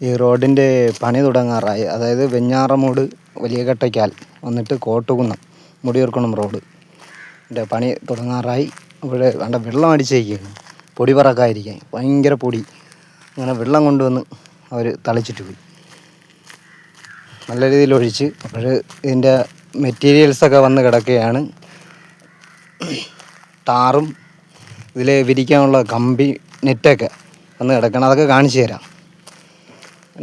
ഈ റോഡിൻ്റെ പണി തുടങ്ങാറായി. അതായത് വെഞ്ഞാറമൂട് വലിയ കട്ടയ്ക്കാൽ വന്നിട്ട് കോട്ടുകുന്നം മുടിയൂർക്കുളം റോഡ് പണി തുടങ്ങാറായി. ഇവിടെ വേണ്ട വെള്ളം അടിച്ചേക്കുകയാണ്, പൊടി പറക്കാതിരിക്കാൻ. ഭയങ്കര പൊടി. അങ്ങനെ വെള്ളം കൊണ്ടുവന്ന് അവർ തളിച്ചിട്ട് പോയി, നല്ല രീതിയിൽ ഒഴിച്ച്. അപ്പോൾ ഇതിൻ്റെ മെറ്റീരിയൽസൊക്കെ വന്ന് കിടക്കുകയാണ്. ടാറും ഇതിൽ വിരിക്കാനുള്ള കമ്പി നെറ്റൊക്കെ വന്ന് കിടക്കണം. അതൊക്കെ കാണിച്ചു തരാം.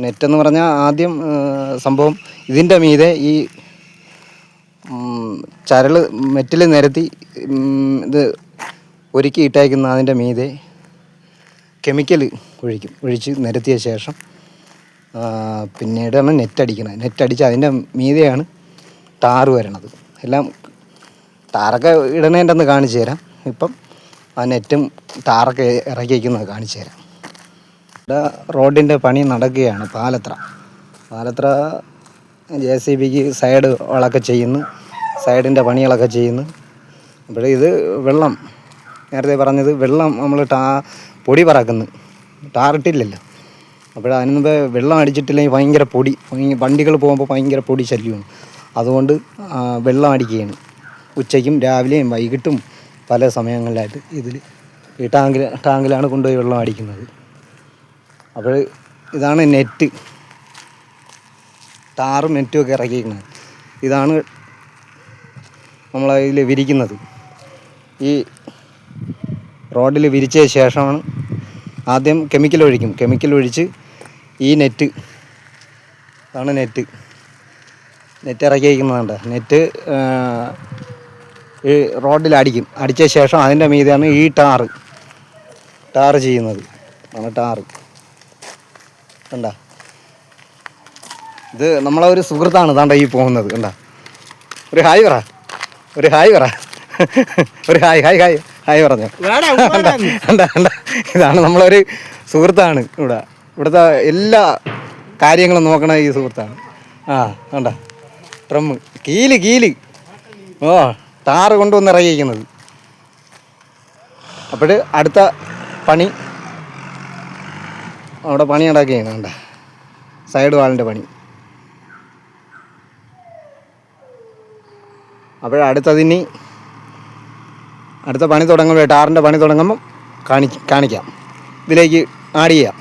നെറ്റെന്ന് പറഞ്ഞാൽ ആദ്യം സംഭവം ഇതിൻ്റെ മീതെ ഈ ചരൽ മെറ്റിൽ നിരത്തി ഇത് ഒരുക്കി ഇട്ടേക്കുന്ന അതിൻ്റെ മീതെ കെമിക്കൽ ഒഴിച്ച് നിരത്തിയ ശേഷം പിന്നീടാണ് നെറ്റടിക്കുന്നത്. നെറ്റടിച്ച് അതിൻ്റെ മീതെയാണ് ടാറ് വരണത്. എല്ലാം ടാറൊക്കെ ഇടണേൻ്റെ ഒന്ന് കാണിച്ചു തരാം. ഇപ്പം ആ നെറ്റും ടാറൊക്കെ ഇറക്കി വയ്ക്കുന്നത് കാണിച്ചു തരാം. ഇവിടെ റോഡിൻ്റെ പണി നടക്കുകയാണ്. പാലത്ര JCBക്ക് സൈഡ് വളൊക്കെ ചെയ്യുന്നു, സൈഡിൻ്റെ പണികളൊക്കെ ചെയ്യുന്നു. അപ്പോൾ ഇത് വെള്ളം, നേരത്തെ പറഞ്ഞത് വെള്ളം നമ്മൾ പൊടി പറക്കുന്നു, ടാറിട്ടില്ലല്ലോ. അപ്പോൾ അതിന് മുമ്പേ വെള്ളം അടിച്ചിട്ടില്ലെങ്കിൽ ഭയങ്കര പൊടി, വണ്ടികൾ പോകുമ്പോൾ ഭയങ്കര പൊടി ശല്യമാണ്. അതുകൊണ്ട് വെള്ളം അടിക്കുകയാണ്. ഉച്ചയ്ക്കും രാവിലെയും വൈകിട്ടും പല സമയങ്ങളിലായിട്ട് ഇതിൽ ഈ ടാങ്കിലാണ് കൊണ്ടുപോയി വെള്ളം അടിക്കുന്നത്. അപ്പോൾ ഇതാണ് നെറ്റ്, ടാറും നെറ്റും ഒക്കെ ഇറക്കിയിരിക്കുന്നത്. ഇതാണ് നമ്മളതിൽ വിരിക്കുന്നത്. ഈ റോഡിൽ വിരിച്ച ശേഷമാണ് ആദ്യം കെമിക്കൽ ഒഴിച്ച് ഈ നെറ്റ്, ഇതാണ് നെറ്റ് ഇറക്കിയിരിക്കുന്നതുണ്ട്. നെറ്റ് ഈ റോഡിൽ അടിച്ച ശേഷം അതിൻ്റെ മീതെയാണ് ഈ ടാറ് ചെയ്യുന്നത്. ആണ് ടാറ്. കണ്ട, ഇത് നമ്മളെ ഒരു സുഹൃത്താണ് താണ്ട ഈ പോകുന്നത്. കണ്ട, ഒരു ഹായ് പറ, ഒരു ഹായ് പറഞ്ഞു. കണ്ട, ഇതാണ് നമ്മളൊരു സുഹൃത്താണ്. ഇവിടുത്തെ എല്ലാ കാര്യങ്ങളും നോക്കണ ഈ സുഹൃത്താണ്. കണ്ട, ഡ്രമ്മ് കീല് ടാറ് കൊണ്ടുവന്ന് ഇറങ്ങിയിരിക്കുന്നത്. അപ്പോൾ അടുത്ത പണി അവിടെ പണി നടക്കുകയാണ്. കണ്ട, സൈഡ് വാളിൻ്റെ പണി. അടുത്ത പണി തുടങ്ങുമ്പോൾ, ടാറിൻ്റെ പണി തുടങ്ങുമ്പം കാണിക്കാം. ഇതിലേക്ക് ആഡ് ചെയ്യാം.